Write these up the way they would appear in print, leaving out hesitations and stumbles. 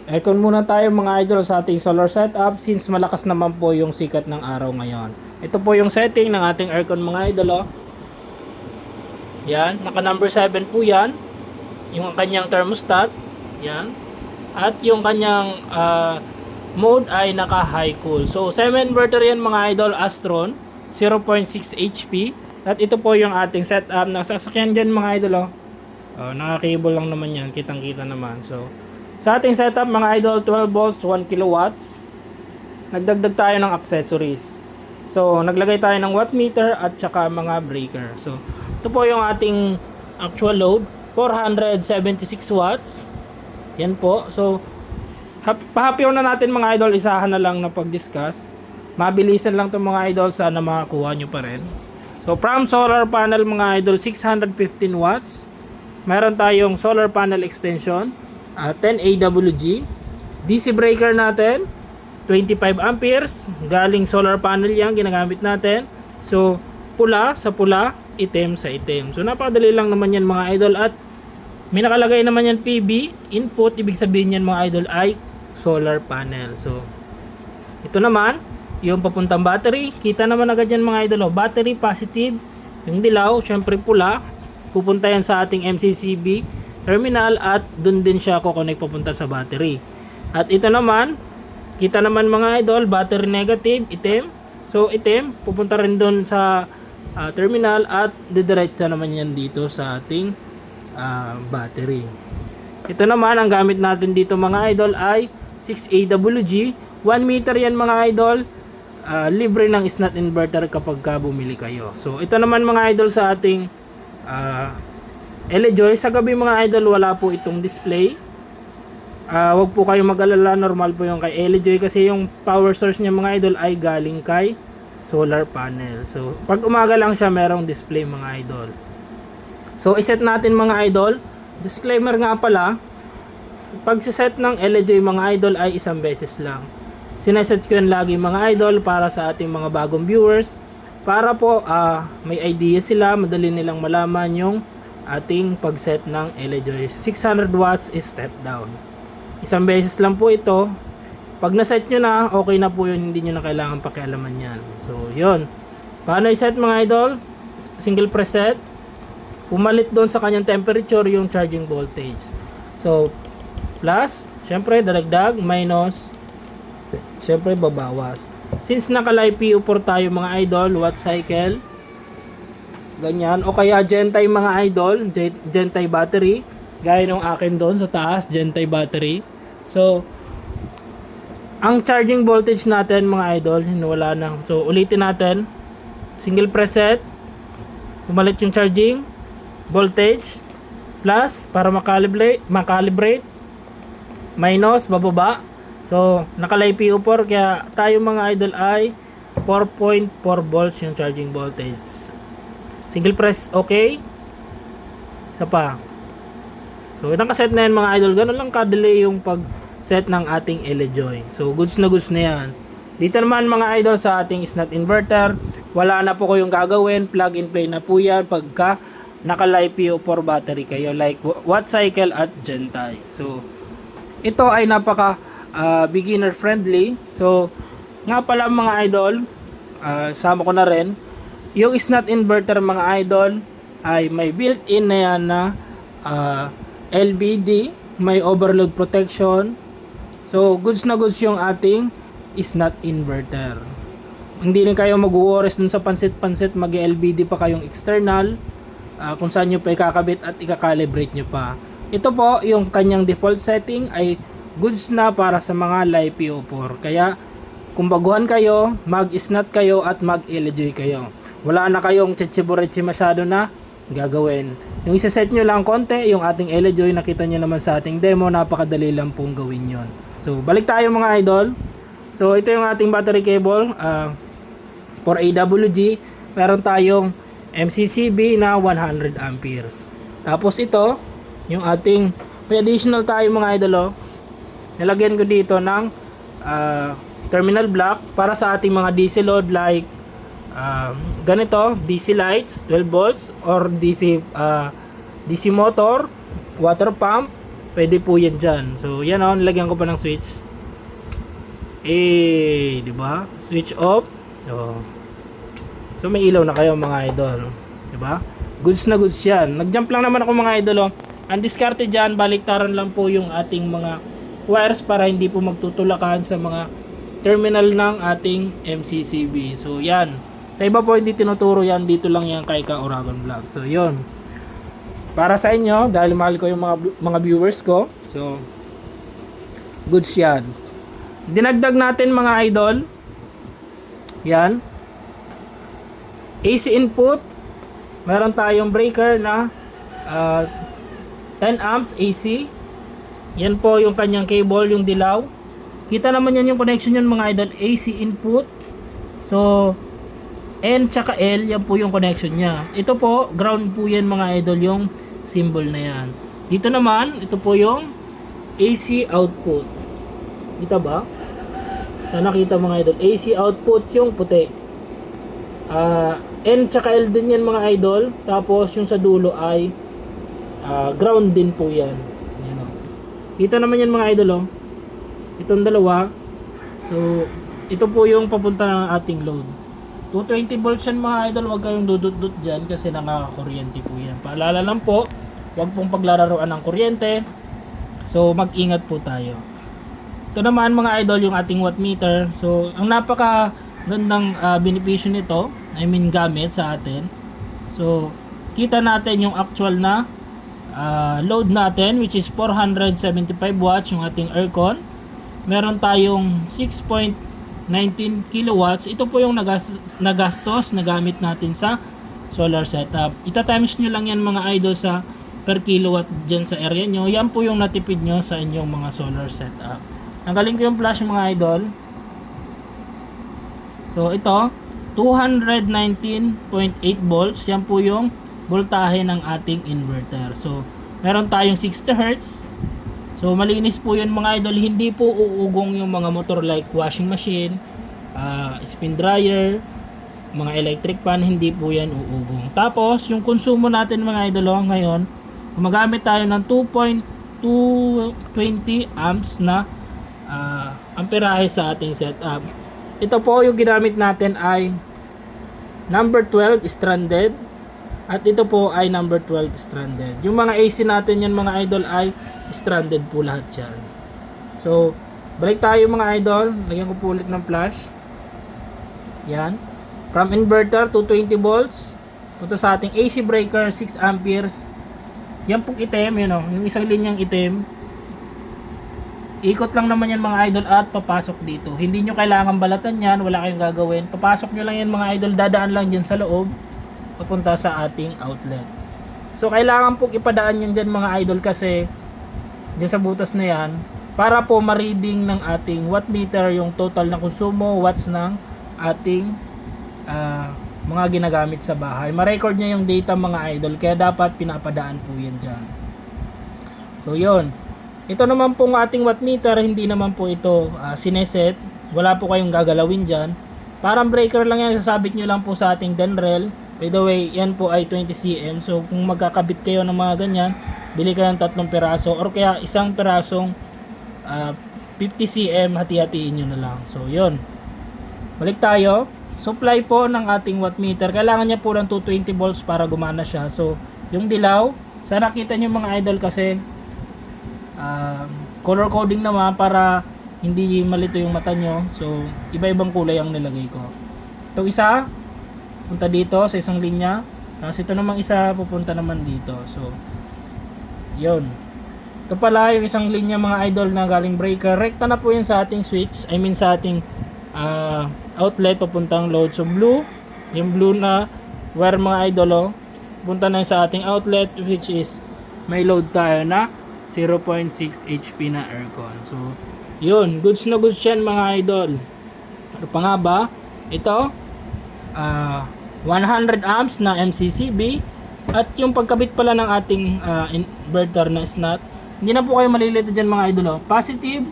Aircon muna tayo mga idol sa ating solar setup since malakas naman po yung sikat ng araw ngayon. Ito po yung setting ng ating aircon mga idol. Oh. Yan, naka number 7 po yan. Yung kanyang thermostat. Yan. At yung kanyang mode ay naka high cool. So semi-inverter yan mga idol, Astron 0.6 HP. At ito po yung ating setup ng sasakyan dyan mga idol. Oh, naka-cable lang naman yan, kitang-kita naman. So sa ating setup mga idol, 12 volts, 1 kilowatts. Nagdagdag tayo ng accessories. So, naglagay tayo ng watt meter at saka mga breaker. So, ito po yung ating actual load, 476 watts. Yan po. So, pahapyaw na natin mga idol, isahan na lang na pag-discuss. Mabilisan lang to mga idol, sana makakuha nyo pa rin. So, from solar panel mga idol, 615 watts. Meron tayong solar panel extension. 10 AWG. DC breaker natin 25 amperes, galing solar panel yan ginagamit natin. So pula sa pula, itim sa itim. So napakadali lang naman yan mga idol. At may nakalagay naman yan PB input, ibig sabihin yan mga idol ay solar panel. So ito naman yung papuntang battery, kita naman agad yan mga idol. Battery positive, yung dilaw syempre pula, pupunta yan sa ating MCCB terminal at dun din siya kukonek papunta sa battery. At ito naman, kita naman mga idol, battery negative, itim. So itim, pupunta rin dun sa terminal at didiretso naman yan dito sa ating battery. Ito naman, ang gamit natin dito mga idol ay 6 AWG. 1 meter yan mga idol. Libre ng SNAT inverter kapag bumili kayo. So ito naman mga idol sa ating LEJOY, sa gabi mga idol wala po itong display. Wag po kayo mag-alala, normal po yung kay LEJOY kasi yung power source niya mga idol ay galing kay solar panel. So pag umaga lang siya merong display mga idol. So iset natin mga idol. Disclaimer nga pala, pag set ng LEJOY mga idol ay isang beses lang. Sineset ko yan lagi mga idol para sa ating mga bagong viewers, para po may idea sila, madali nilang malaman yung ating pag-set ng LEJOY. 600 watts is step down. Isang beses lang po ito. Pag na-set nyo na, okay na po yun. Hindi nyo na kailangan pakialaman yan. So, yun. Paano i-set mga idol? Single preset. Pumalit doon sa kanyang temperature yung charging voltage. So, plus, syempre, dalagdag, minus, syempre, babawas. Since naka-live PO4 tayo mga idol, watt cycle, ganyan, o kaya Gentay mga idol, Gentay battery, gaya nung akin doon sa taas, Gentay battery. So ang charging voltage natin mga idol, wala na. So ulitin natin, single preset, pumalit yung charging voltage, plus para makalibrate, minus, bababa. So naka-live PO4, kaya tayo mga idol ay 4.4 volts yung charging voltage. Single press, okay. Isa pa. So, nakaset na yan mga idol. Ganun lang kadali yung pag-set ng ating LEJOY. So, goods na yan. Dito naman mga idol sa ating SNAT inverter, wala na po kayong gagawin. Plug and play na po yan pagka naka-live PO4 battery kayo. Like watt cycle at Gentay. So, ito ay napaka beginner friendly. So, nga pala mga idol, sama ko na rin. Yung SNAT inverter mga idol ay may built-in na yan na LBD, may overload protection. So goods na goods yung ating SNAT inverter. Hindi rin kayo mag-worries dun sa pansit-pansit, mag-LBD pa kayong external kung saan nyo pa ikakabit at ikakalibrate nyo pa. Ito po yung kanyang default setting ay goods na para sa mga live PO4. Kaya kung baguhan kayo, mag-SNAT kayo at mag-LEJOY kayo. Wala na kayong chichiburechi masyado na gagawin. Yung isa-set nyo lang konti, yung ating LEJOY, nakita nyo naman sa ating demo, napakadali lang pong gawin yon. So, balik tayo mga idol. So, ito yung ating battery cable for AWG. Meron tayong MCCB na 100 amperes. Tapos ito, yung ating, may additional tayo mga idol. Nilagyan ko dito ng terminal block para sa ating mga DC load like ganito, DC lights 12 volts or DC motor, water pump, pwede po yan dyan. So yan o, nilagyan ko pa ng switch. Di ba? Switch off. So may ilaw na kayo mga idol. Di ba? Goods na goods yan. Nag-jump lang naman ako mga idol. Ang diskarte dyan, baliktaran lang po yung ating mga wires para hindi po magtutulakan sa mga terminal ng ating MCCB. So yan. Sa iba po hindi tinuturo yan. Dito lang yan kay Ka Uragon Vlog. So yun. Para sa inyo, dahil mahal ko yung mga viewers ko. So goods yan. Dinagdag natin mga idol. Yan. AC input. Meron tayong breaker na 10 amps AC. Yan po yung kanyang cable, yung dilaw. Kita naman yan yung connection yan mga idol. AC input. So N tsaka L, yan po yung connection niya. Ito po, ground po yan mga idol, yung symbol na yan. Dito naman, ito po yung AC output. Kita ba? Sana nakita mga idol. AC output yung puti. N tsaka L din yan mga idol. Tapos yung sa dulo ay ground din po yan. Yan o. Kita naman yan mga idol o. Itong dalawa. So ito po yung papunta ng ating load. 220 volts yan mga idol. Huwag kayong dudut-dut dyan kasi nakakakuryente po yan. Paalala lang po, huwag pong paglalaroan ng kuryente. So mag-ingat po tayo. Ito naman mga idol yung ating wattmeter. So ang napaka gandang benepisyo nito, I mean gamit sa atin. So kita natin yung actual na load natin, which is 475 watts yung ating aircon. Meron tayong 6.19 kilowatts. Ito po yung nagastos na gamit natin sa solar setup. Ita-times nyo lang yan mga idol sa per kilowatt dyan sa area nyo. Yan po yung natipid nyo sa inyong mga solar setup. Tanggalin ko yung flash mga idol. So ito 219.8 volts. Yan po yung voltahe ng ating inverter. So meron tayong 60 Hz. So malinis po yun mga idol. Hindi po uugong yung mga motor like washing machine, spin dryer, mga electric fan. Hindi po yan uugong. Tapos yung konsumo natin mga idol ngayon, gumagamit tayo ng 2.220 amps na amperahe sa ating setup. Ito po yung ginamit natin ay number 12 stranded at ito po ay number 12 stranded. Yung mga AC natin yan mga idol ay stranded po lahat yan. So balik tayo mga idol. Lagyan ko po ulit ng flash. Yan. From inverter 220 volts punta sa ating AC breaker 6 amperes. Yan pong itim, yun o, yung isang linyang itim. Ikot lang naman yan mga idol at papasok dito. Hindi nyo kailangan balatan yan, wala kayong gagawin. Papasok nyo lang yan mga idol, dadaan lang dyan sa loob, papunta sa ating outlet. So kailangan pong ipadaan yan dyan mga idol kasi dyan sa butas na yan, para po ma-reading ng ating wattmeter yung total na konsumo, watts ng ating mga ginagamit sa bahay. Ma-record niya yung data mga idol, kaya dapat pinapadaan po yan dyan. So yun. Ito naman pong ating wattmeter, hindi naman po ito sineset. Wala po kayong gagalawin dyan. Parang breaker lang yan, sasabit nyo lang po sa ating denrel. By the way, yan po ay 20 cm. So kung magkakabit kayo ng mga ganyan, bili kayo ng 3 piraso or kaya isang pirasong 50 cm, hati-hatiin nyo na lang. So yun. Balik tayo. Supply po ng ating wattmeter. Kailangan niya po ng 220 volts para gumana siya. So yung dilaw, sana kita nyo mga idol kasi color coding naman para hindi malito yung mata nyo. So iba-ibang kulay ang nilagay ko. Ito isa punta dito sa isang linya, tapos ito namang isa pupunta naman dito. So yun, ito pala yung isang linya mga idol na galing breaker. Rekta na po yan sa ating switch, I mean sa ating outlet papuntang load. So blue, yung blue na wire mga idol punta na sa ating outlet, which is may load tayo na 0.6 HP na aircon. So yun, goods na goods yan mga idol. Ano pa nga ba? Ito 100 amps na MCCB. At yung pagkabit pala ng ating inverter na snot, hindi na po kayo malilito dyan mga idol. Positive,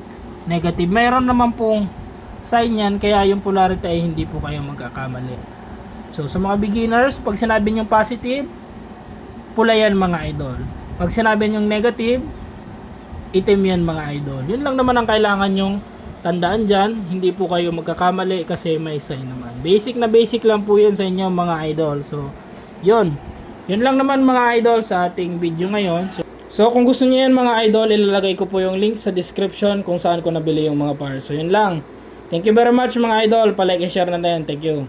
negative. Mayroon naman pong sign yan, kaya yung polarity ay hindi po kayo magkakamali. So sa mga beginners, pag sinabi nyo positive, pula yan mga idol. Pag sinabi nyo negative, itim yan mga idol. Yun lang naman ang kailangan yung tandaan dyan. Hindi po kayo magkakamali kasi may sign naman. Basic na basic lang po yun sa inyo mga idol. So, yun. Yun lang naman mga idol sa ating video ngayon. So kung gusto niyo yan mga idol, ilalagay ko po yung link sa description kung saan ko nabili yung mga parts. So yun lang. Thank you very much mga idol. Pa-like and share na din. Thank you.